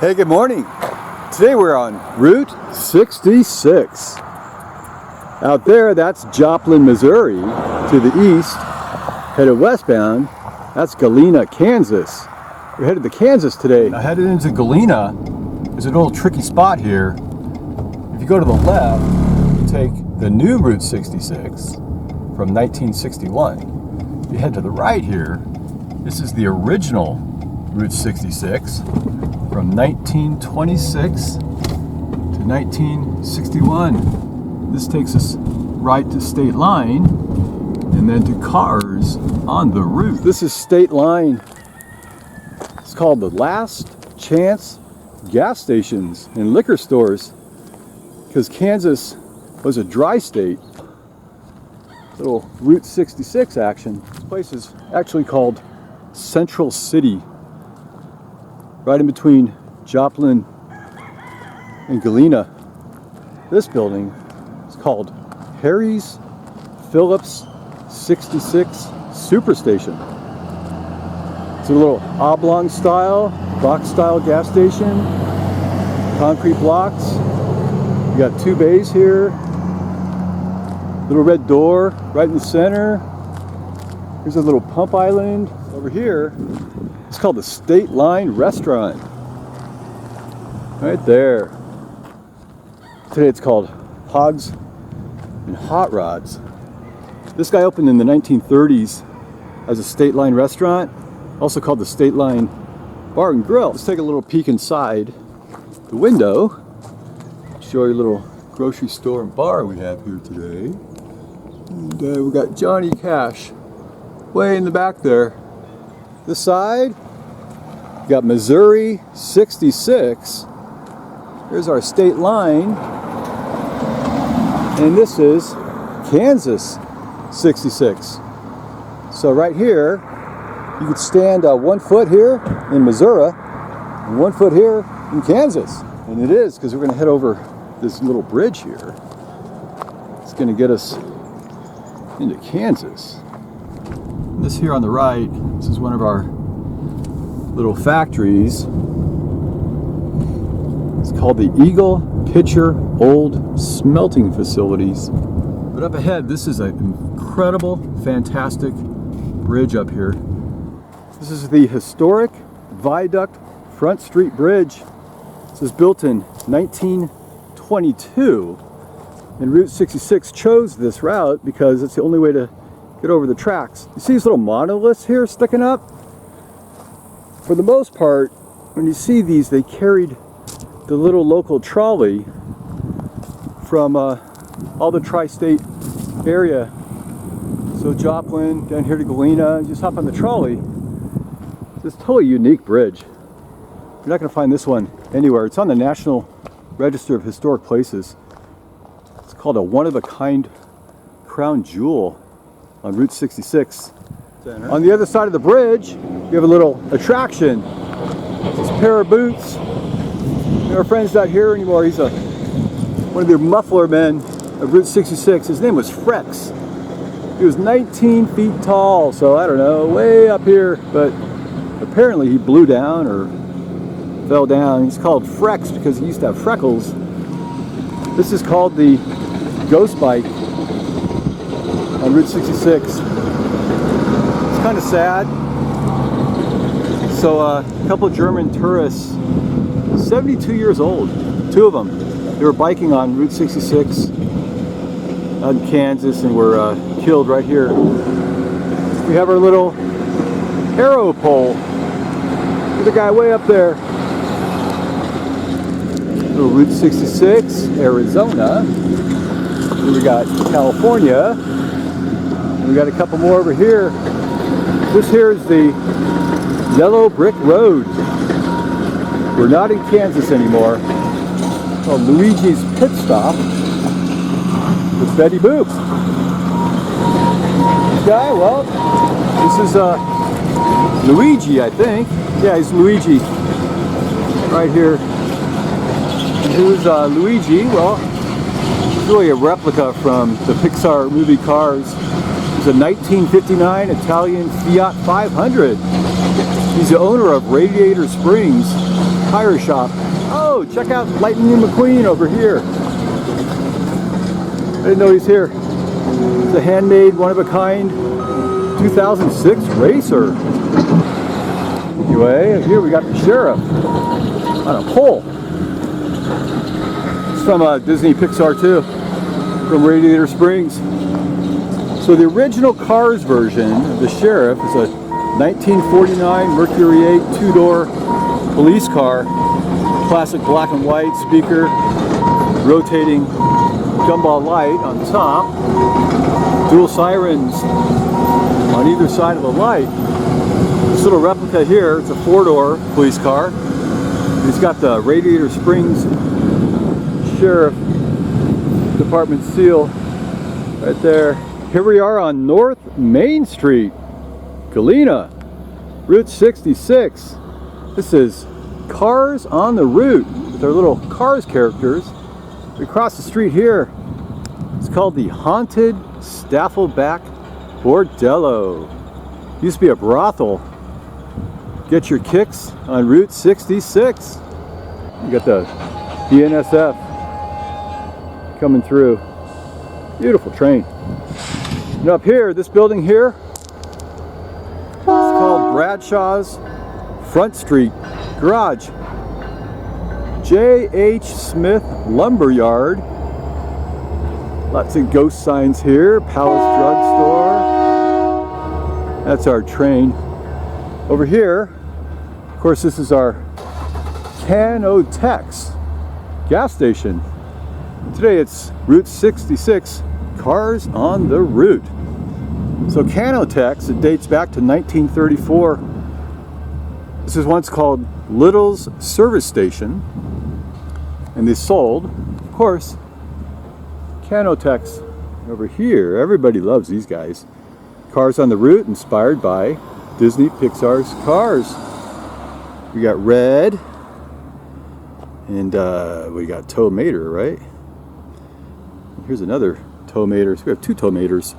Hey, good morning. Today we're on Route 66. Out there, that's Joplin, Missouri. To the east, headed westbound, that's Galena, Kansas. We're headed to Kansas today. Now, headed into Galena, there's a little tricky spot here. If you go to the left, you take the new Route 66 from 1961. If you head to the right here, this is the original Route 66 from 1926 to 1961. This takes us right to State Line and then to cars on the route. This is State Line. It's called the Last Chance Gas Stations and Liquor Stores because Kansas was a dry state. Little Route 66 action. This place is actually called Central City, right in between Joplin and Galena. This building is called Harry's Phillips 66 Superstation. It's a little oblong style, box style gas station, concrete blocks. You got two bays here, little red door right in the center. Here's a little pump island over here. It's called the State Line Restaurant. Right there. Today it's called Hogs and Hot Rods. This guy opened in the 1930s as a State Line restaurant, also called the State Line Bar and Grill. Let's take a little peek inside the window. Show you a little grocery store and bar we have here today. And we got Johnny Cash way in the back there. This side, we got Missouri 66. Here's our state line. And this is Kansas 66. So right here, you could stand 1 foot here in Missouri and 1 foot here in Kansas. And it is, because we're going to head over this little bridge here. It's going to get us into Kansas. And this here on the right, this is one of our little factories. It's called the Eagle Pitcher Old Smelting Facilities. But up ahead, this is an incredible, fantastic bridge up here. This is the historic Viaduct Front Street Bridge. This was built in 1922, and Route 66 chose this route because it's the only way to get over the tracks. You see these little monoliths here sticking up? For the most part, when you see these, they carried the little local trolley from all the tri-state area. So Joplin, down here to Galena, you just hop on the trolley. It's a totally unique bridge. You're not going to find this one anywhere. It's on the National Register of Historic Places. It's called a one-of-a-kind crown jewel on Route 66. On the other side of the bridge, you have a little attraction. It's this pair of boots. Our friend's not here anymore. He's one of the muffler men of Route 66. His name was Frex. He was 19 feet tall, so I don't know, way up here, but apparently he blew down or fell down. He's called Frex because he used to have freckles. This is called the Ghost Bike on Route 66. It's kind of sad. So a couple of German tourists, 72 years old, two of them, they were biking on Route 66 out in Kansas and were killed right here. We have our little arrow pole. There's a guy way up there. Little Route 66, Arizona. Then we got California. And we got a couple more over here. This here is the Yellow Brick Road. We're not in Kansas anymore. It's called Luigi's Pit Stop with Betty Boop. This guy, well, this is Luigi, I think. Yeah, he's Luigi. Right here. And who's Luigi? Well, it's really a replica from the Pixar movie Cars. It's a 1959 Italian Fiat 500. He's the owner of Radiator Springs tire shop. Oh, check out Lightning McQueen over here. I didn't know he's here. It's a handmade, one-of-a-kind 2006 racer. Anyway, here we got the sheriff on a pole. It's from Disney Pixar too, from Radiator Springs. So the original Cars version of the sheriff is a 1949 Mercury 8 two-door police car, classic black and white speaker, rotating gumball light on top, dual sirens on either side of the light. This little replica here, it's a four-door police car. It's got the Radiator Springs Sheriff Department seal right there. Here we are on North Main Street, Galena, Route 66. This is Cars on the Route with our little Cars characters. Across the street here, it's called the Haunted Staffelback Bordello. Used to be a brothel. Get your kicks on Route 66. You got the BNSF coming through. Beautiful train. And up here, this building here, it's called Bradshaw's Front Street Garage. J.H. Smith Lumberyard. Lots of ghost signs here. Palace Drugstore. That's our train. Over here, of course, this is our Canotex gas station. Today it's Route 66, Cars on the Route. So Canotex, it dates back to 1934. This is once called Little's Service Station. And they sold, of course, Canotex over here. Everybody loves these guys. Cars on the Route, inspired by Disney Pixar's Cars. We got red, and we got Tow Mater, right? Here's another Tow Mater. So we have two Tow Maters.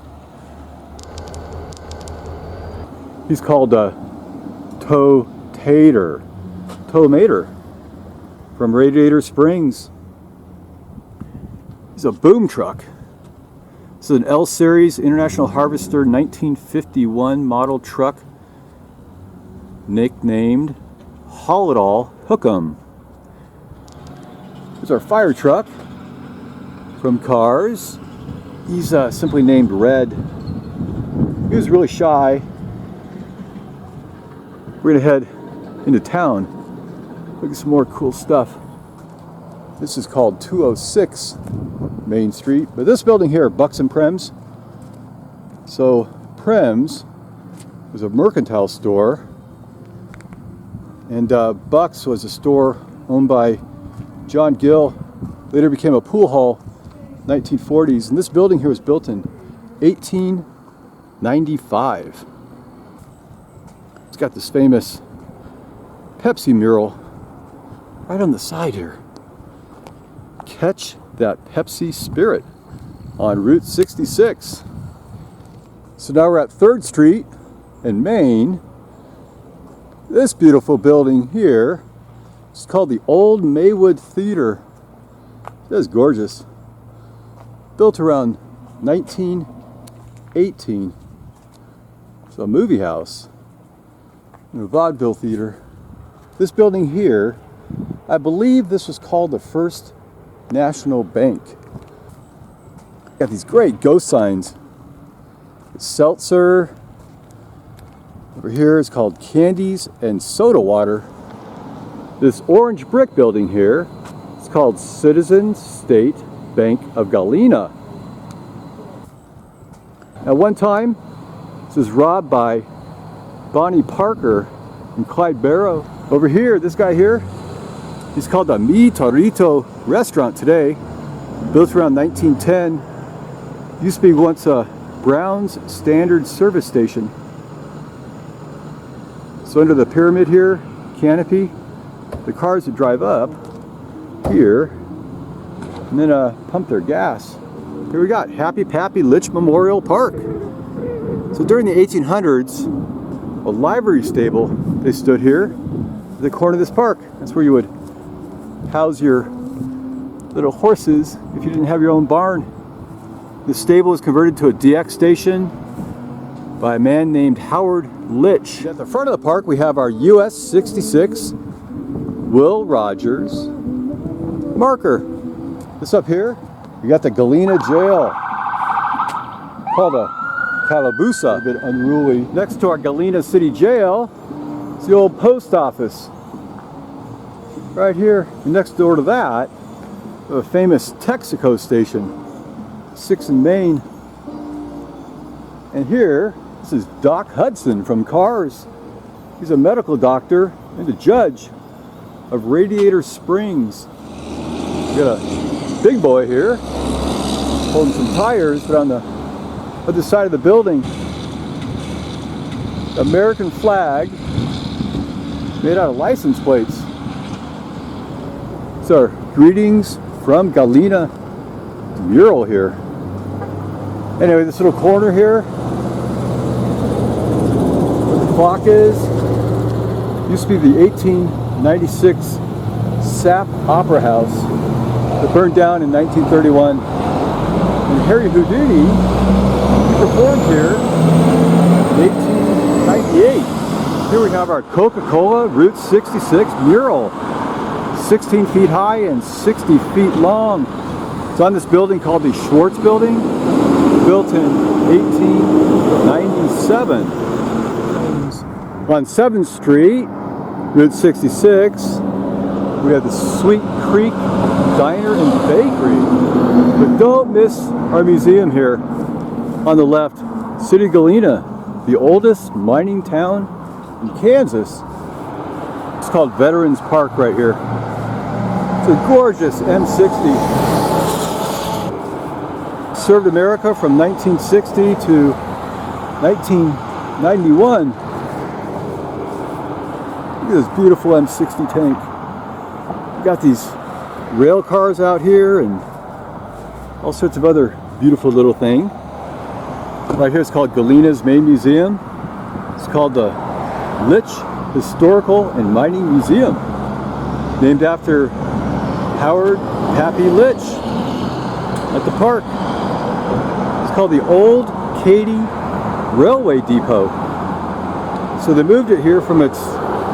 He's called Tow Tater. Tow Mater from Radiator Springs. He's a boom truck. This is an L Series International Harvester 1951 model truck, nicknamed Haul It All Hook'em. Here's our fire truck from Cars. He's simply named Red. He was really shy. We're gonna head into town. Look at some more cool stuff. This is called 206 Main Street, but this building here, Bucks and Prems. So Prems was a mercantile store, and Bucks was a store owned by John Gill. Later became a pool hall, 1940s, and this building here was built in 1895. It's got this famous Pepsi mural right on the side here. Catch that Pepsi spirit on Route 66. So now we're at 3rd Street in Maine. This beautiful building here is called the Old Maywood Theater. It is gorgeous. Built around 1918. It's a movie house and a vaudeville theater. This building here, I believe this was called the First National Bank. Got these great ghost signs. It's seltzer. Over here is called Candies and Soda Water. This orange brick building here is called Citizens State Bank of Galena. At one time, this was robbed by Bonnie Parker and Clyde Barrow. Over here, this guy here, he's called the Mi Torito restaurant today. Built around 1910. Used to be once a Brown's Standard service station. So under the pyramid here, canopy, the cars would drive up here and then pump their gas. Here we got Happy Pappy Litch Memorial Park. So during the 1800s, a livery stable, they stood here. the corner of this park. That's where you would house your little horses if you didn't have your own barn. The stable is converted to a DX station by a man named Howard Litch. At the front of the park we have our US 66 Will Rogers marker. This up here, we got the Galena jail, called a Calabusa, a bit unruly. Next to our Galena City Jail is the old post office. Right here, and next door to that, a famous Texaco station, 6 and Main. And here, this is Doc Hudson from Cars. He's a medical doctor and a judge of Radiator Springs. We got a big boy here holding some tires, but on the other side of the building, American flag made out of license plates. So, greetings from Galena mural here. Anyway, this little corner here, where the clock is, used to be the 1896 Sap Opera House that burned down in 1931. And Harry Houdini performed here in 1898. Here we have our Coca-Cola Route 66 mural, 16 feet high and 60 feet long. It's on this building called the Schwartz Building, built in 1897. On 7th Street, Route 66, we have the Sweet Creek Diner and Bakery. But don't miss our museum here on the left, City of Galena, the oldest mining town in Kansas. It's called Veterans Park right here. It's a gorgeous M60. Served America from 1960 to 1991. Look at this beautiful M60 tank. We got these rail cars out here and all sorts of other beautiful little things. Right here it's called Galena's main museum. It's called the Litch Historical and Mining Museum, named after Howard Pappy Litch at the park. It's called the Old Katy Railway Depot. So they moved it here from its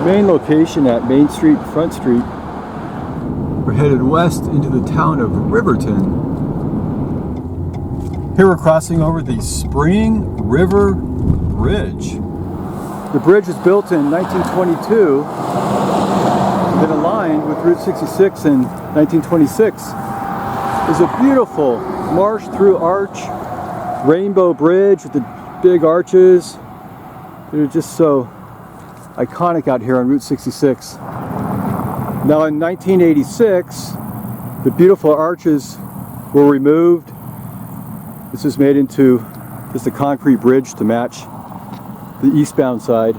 main location at Main Street, Front Street. We're headed west into the town of Riverton. Here we're crossing over the Spring River Bridge. The bridge was built in 1922, then aligned with Route 66 in 1926. There's a beautiful marsh through arch rainbow bridge with the big arches. They're just so iconic out here on Route 66. Now in 1986, the beautiful arches were removed. This is made into just a concrete bridge to match the eastbound side.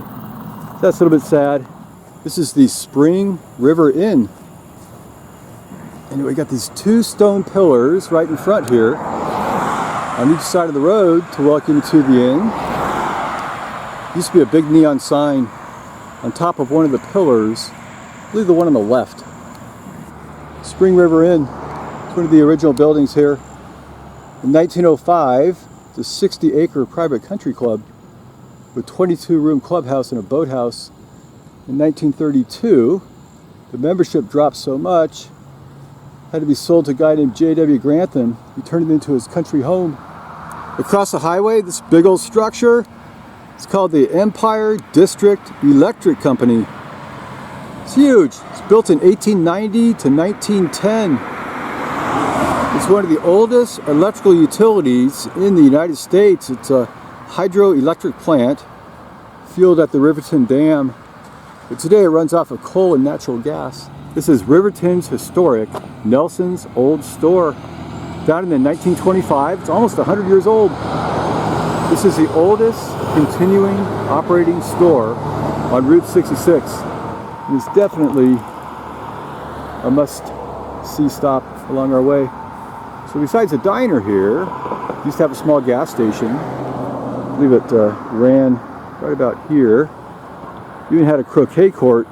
That's a little bit sad. This is the Spring River Inn. And we got these 2 stone pillars right in front here on each side of the road to welcome you to the inn. Used to be a big neon sign on top of one of the pillars. I believe the one on the left. Spring River Inn. It's one of the original buildings here. In 1905, it's a 60-acre private country club with 22-room clubhouse and a boathouse. In 1932, the membership dropped so much, had to be sold to a guy named J.W. Grantham. He turned it into his country home. Across the highway, this big old structure, it's called the Empire District Electric Company. It's huge. It's built in 1890 to 1910. It's one of the oldest electrical utilities in the United States. It's a hydroelectric plant fueled at the Riverton Dam. But today it runs off of coal and natural gas. This is Riverton's historic Nelson's Old Store. Founded in 1925. It's almost 100 years old. This is the oldest continuing operating store on Route 66. And it's definitely a must-see stop along our way. So besides the diner here, we used to have a small gas station. I believe it ran right about here. You even had a croquet court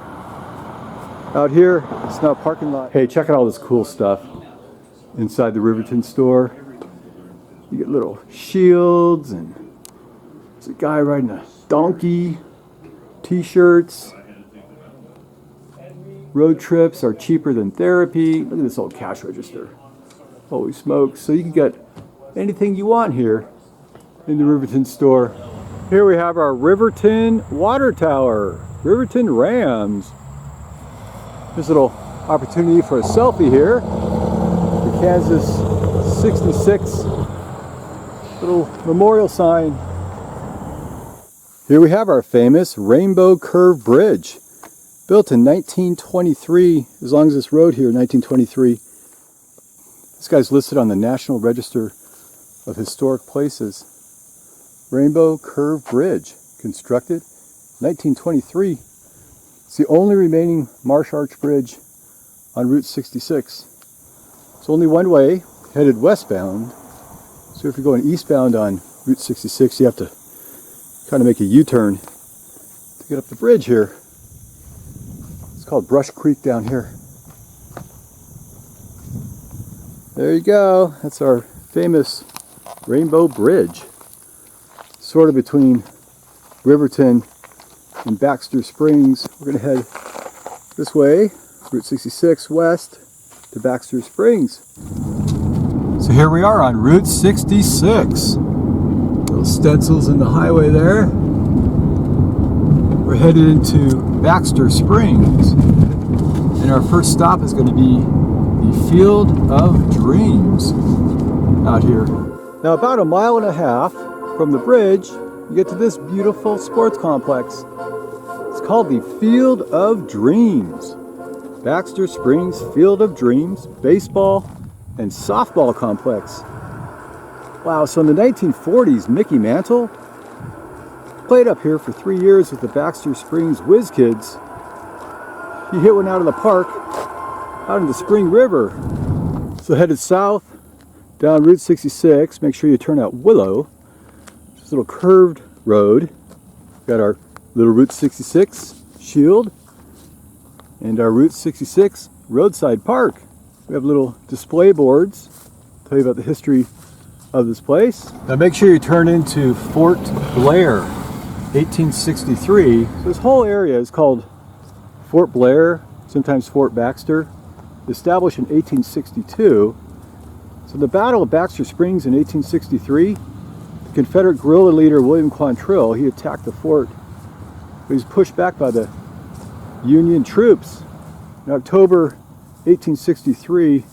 Out here, it's now a parking lot. Hey, check out all this cool stuff inside the Riverton store. You get little shields, and there's a guy riding a donkey, t-shirts. Road trips are cheaper than therapy. Look at this old cash register. Holy smokes. So you can get anything you want here in the Riverton store. Here we have our Riverton water tower, Riverton Rams. There's a little opportunity for a selfie here. The Kansas 66 little memorial sign. Here we have our famous Rainbow Curve Bridge, built in 1923, as long as this road here, 1923. This guy's listed on the National Register of Historic Places. Rainbow Curve Bridge, constructed 1923. It's the only remaining Marsh Arch Bridge on Route 66. It's only one way, headed westbound. So if you're going eastbound on Route 66, you have to kind of make a U-turn to get up the bridge here. It's called Brush Creek down here. There you go. That's our famous Rainbow Bridge. Sort of between Riverton and Baxter Springs. We're going to head this way, Route 66 west to Baxter Springs. So here we are on Route 66. Little stencils in the highway there. We're headed into Baxter Springs. And our first stop is going to be the Field of Dreams out here. Now about 1.5 miles from the bridge, you get to this beautiful sports complex. It's called the Field of Dreams. Baxter Springs Field of Dreams baseball and softball complex. Wow, so in the 1940s, Mickey Mantle played up here for 3 years with the Baxter Springs Whiz Kids. He hit one out of the park, out in the Spring River. So headed south down Route 66, make sure you turn out Willow. This little curved road. Got our little Route 66 shield and our Route 66 roadside park. We have little display boards, tell you about the history of this place. Now make sure you turn into Fort Blair, 1863. So this whole area is called Fort Blair, sometimes Fort Baxter, established in 1862. So the Battle of Baxter Springs in 1863, the Confederate guerrilla leader William Quantrill, he attacked the fort, but he was pushed back by the Union troops. In October 1863,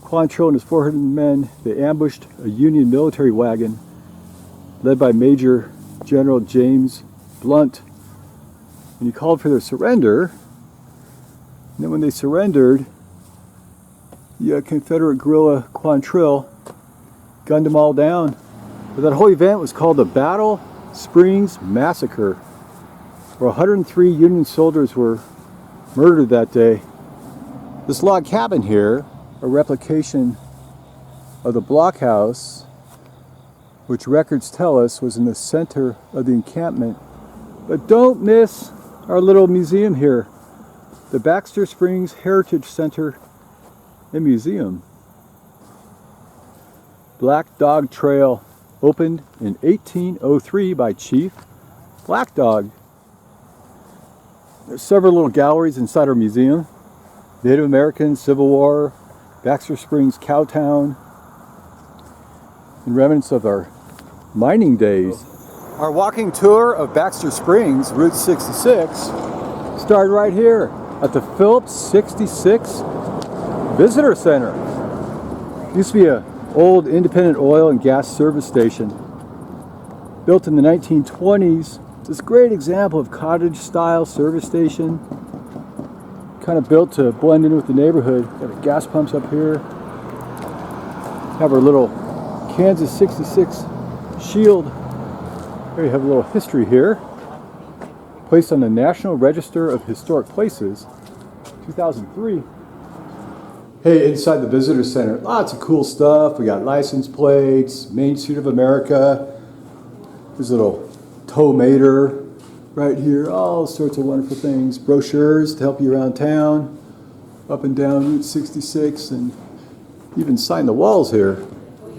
Quantrill and his 400 men, they ambushed a Union military wagon led by Major General James Blunt. And he called for their surrender. And then when they surrendered, the Confederate guerrilla Quantrill gunned them all down. But that whole event was called the Battle Springs Massacre, where 103 Union soldiers were murdered that day. This log cabin here, a replication of the blockhouse, which records tell us was in the center of the encampment. But don't miss our little museum here, the Baxter Springs Heritage Center and Museum. Black Dog Trail, opened in 1803 by Chief Black Dog. There's several little galleries inside our museum. Native American, Civil War, Baxter Springs Cowtown, and remnants of our mining days. Our walking tour of Baxter Springs, Route 66, started right here at the Phillips 66 Visitor Center. It used to be an old independent oil and gas service station. Built in the 1920s, it's this great example of cottage-style service station. Kind of built to blend in with the neighborhood. Got the gas pumps up here. Have our little Kansas 66 shield. There you have a little history here. Placed on the National Register of Historic Places, 2003. Hey, inside the Visitor Center, lots of cool stuff. We got license plates, Main Street of America. There's a little tow mater, right here. All sorts of wonderful things. Brochures to help you around town, up and down Route 66, and even sign the walls here.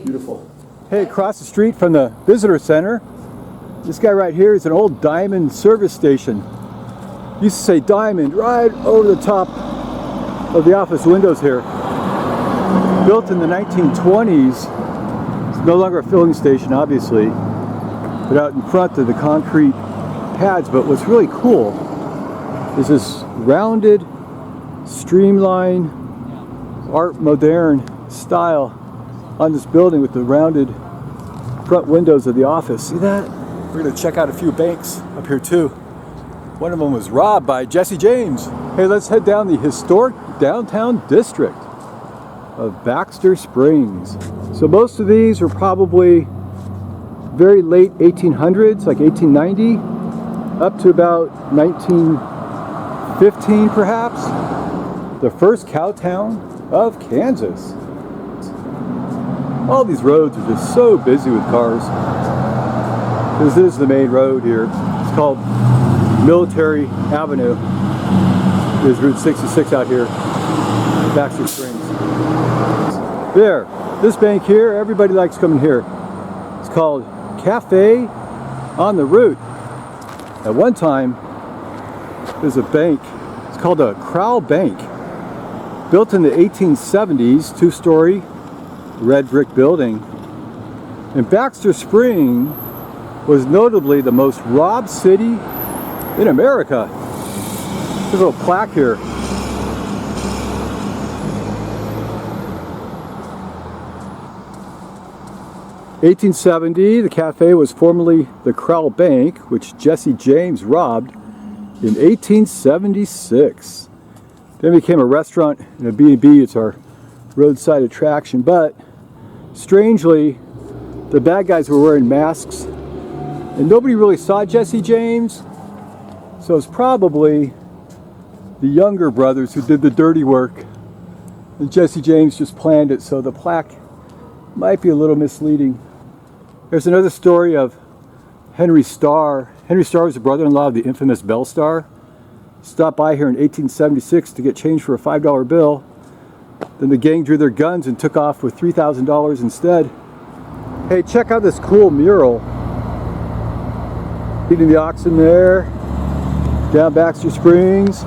Beautiful. Hey, across the street from the visitor center, this guy right here is an old Diamond service station. Used to say Diamond right over the top of the office windows here. Built in the 1920s. It's no longer a filling station, obviously, but out in front of the concrete pads. But what's really cool is this rounded, streamlined, art moderne style on this building with the rounded front windows of the office. See that? We're going to check out a few banks up here too. One of them was robbed by Jesse James. Hey, let's head down the historic downtown district of Baxter Springs. So most of these are probably very late 1800s, like 1890, up to about 1915 perhaps. The first cow town of Kansas. All these roads are just so busy with cars. This is the main road here. It's called Military Avenue. There's Route 66 out here, Baxter Springs. There, this bank here, everybody likes coming here. It's called Cafe on the Route. At one time, there's a bank, it's called a Crowell Bank. Built in the 1870s, two-story red brick building. And Baxter Springs was notably the most robbed city in America. There's a little plaque here. (1870), the cafe was formerly the Crowell Bank, which Jesse James robbed in 1876. Then it became a restaurant and a B&B. It's our roadside attraction. But strangely, the bad guys were wearing masks, and nobody really saw Jesse James. So it's probably the younger brothers who did the dirty work, and Jesse James just planned it. So the plaque might be a little misleading. There's another story of Henry Starr. Henry Starr was the brother-in-law of the infamous Bell Star. Stopped by here in 1876 to get change for a $5 bill. Then the gang drew their guns and took off with $3,000 instead. Hey, check out this cool mural. Feeding the oxen there, down Baxter Springs.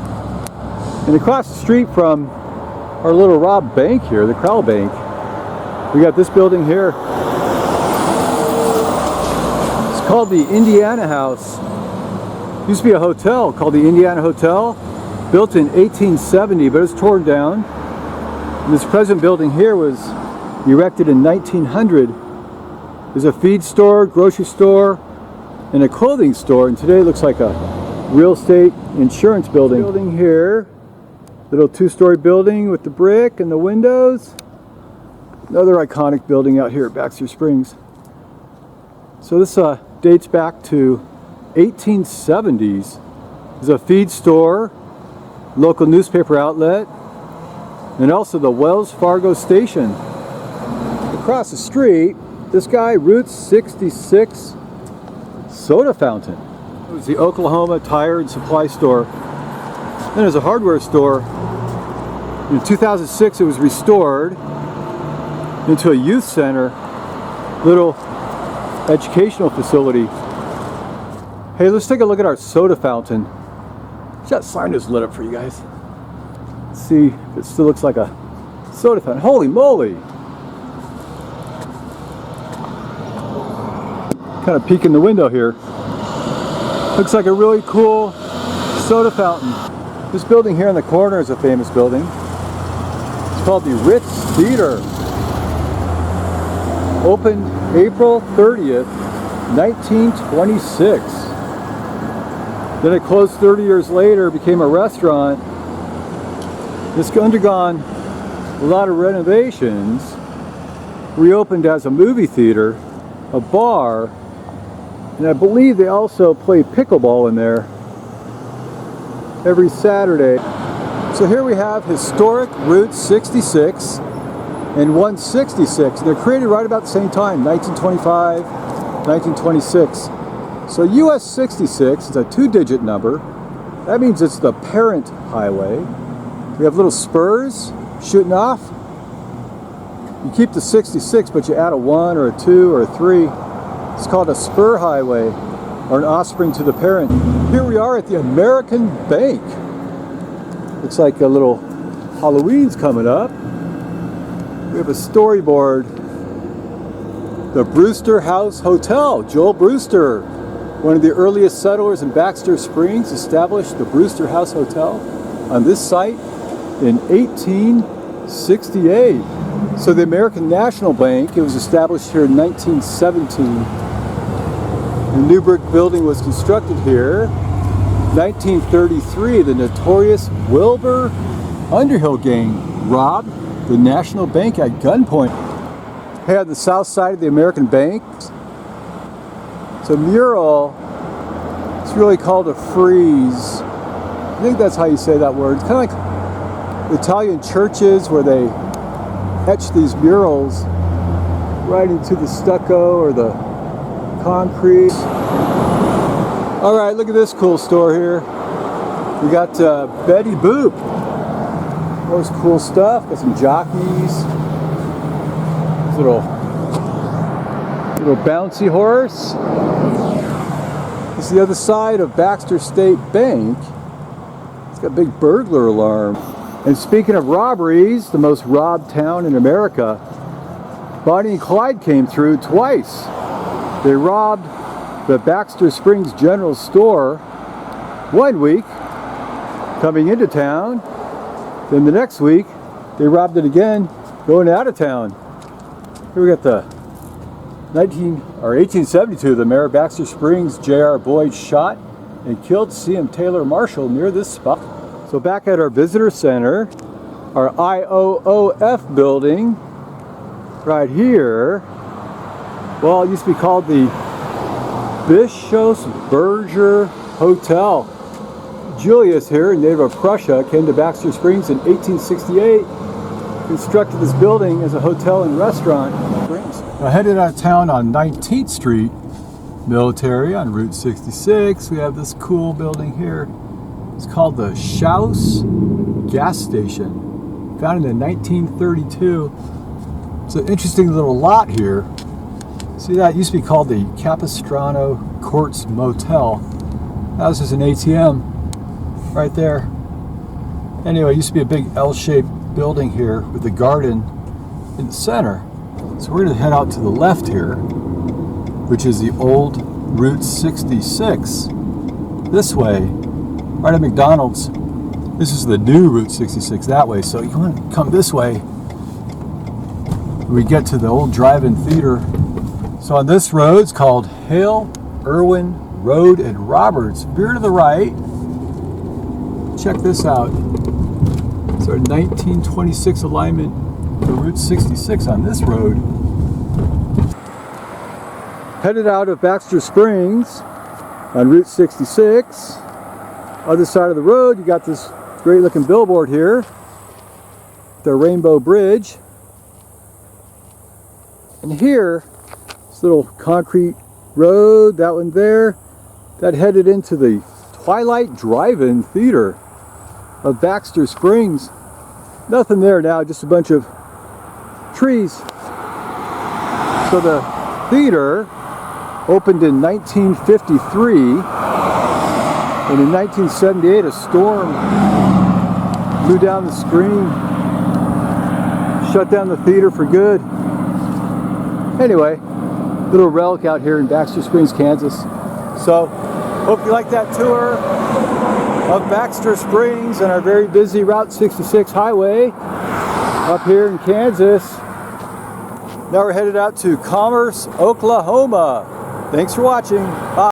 And across the street from our little robbed bank here, the Crowell Bank, we got this building here. It's called the Indiana House. Used to be a hotel called the Indiana Hotel, built in 1870, but it's torn down. And this present building here was erected in 1900. There's a feed store, grocery store, and a clothing store, and today it looks like a real estate insurance building. Building here, little two-story building with the brick and the windows. Another iconic building out here at Baxter Springs. So this dates back to 1870s. There's a feed store, local newspaper outlet, and also the Wells Fargo station. Across the street, this guy, Route 66 soda fountain. It was the Oklahoma Tire and Supply Store. Then there's a hardware store. In 2006, it was restored into a youth center, little educational facility. Hey, let's take a look at our soda fountain. That sign is lit up for you guys. Let's see if it still looks like a soda fountain. Holy moly! Kind of peek in the window here. Looks like a really cool soda fountain. This building here in the corner is a famous building. It's called the Ritz Theater. Opened April 30th, 1926. Then it closed 30 years later, became a restaurant. It's undergone a lot of renovations. Reopened as a movie theater, a bar, and I believe they also play pickleball in there every Saturday. So here we have historic Route 66 and 166. They're created right about the same time, 1925, 1926. So US 66 is a 2-digit number. That means it's the parent highway. We have little spurs shooting off. You keep the 66, but you add a 1 or a 2 or a 3. It's called a spur highway, or an offspring to the parent. Here we are at the American Bank. Looks like a little Halloween's coming up. We have a storyboard. The Brewster House Hotel. Joel Brewster, one of the earliest settlers in Baxter Springs, established the Brewster House Hotel on this site in 1868. So the American National Bank, it was established here in 1917. The new brick building was constructed here. 1933, the notorious Wilbur Underhill gang robbed the National Bank at gunpoint. Here on the south side of the American Bank, it's a mural. It's really called a frieze. I think that's how you say that word. It's kind of like Italian churches where they etch these murals right into the stucco or the concrete. All right, look at this cool store here. We got Betty Boop. Those cool stuff. Got some jockeys. Little bouncy horse. This is the other side of Baxter State Bank. It's got a big burglar alarm. And speaking of robberies, the most robbed town in America, Bonnie and Clyde came through twice. They robbed the Baxter Springs General Store one week coming into town. Then the next week they robbed it again going out of town. Here we got the 1872, the mayor of Baxter Springs, J.R. Boyd, shot and killed C.M. Taylor Marshall near this spot. So back at our visitor center, our IOOF building right here, well, it used to be called the Bischofsberger Hotel. Julius here, a native of Prussia, came to Baxter Springs in 1868, constructed this building as a hotel and restaurant. Now headed out of town on 19th Street, Military on Route 66, we have this cool building here. It's called the Schaus Gas Station, founded in 1932. It's an interesting little lot here. See, that used to be called the Capistrano Courts Motel. That was just an ATM right there. Anyway, it used to be a big L-shaped building here with a garden in the center. So we're going to head out to the left here, which is the old Route 66. This way, right at McDonald's. This is the new Route 66 that way. So you want to come this way. We get to the old drive-in theater. So on this road, it's called Hale Irwin Road and Roberts. Veer to the right. Check this out. It's our 1926 alignment for Route 66 on this road. Headed out of Baxter Springs on Route 66. Other side of the road, you got this great looking billboard here. The Rainbow Bridge. And here, this little concrete road, that one there, that headed into the Twilight Drive-In Theater of Baxter Springs. Nothing there now, just a bunch of trees. So the theater opened in 1953, and in 1978 a storm blew down the screen, shut down the theater for good. Anyway, little relic out here in Baxter Springs, Kansas. So, hope you like that tour of Baxter Springs and our very busy Route 66 highway up here in Kansas. Now we're headed out to Commerce, Oklahoma. Thanks for watching. Bye.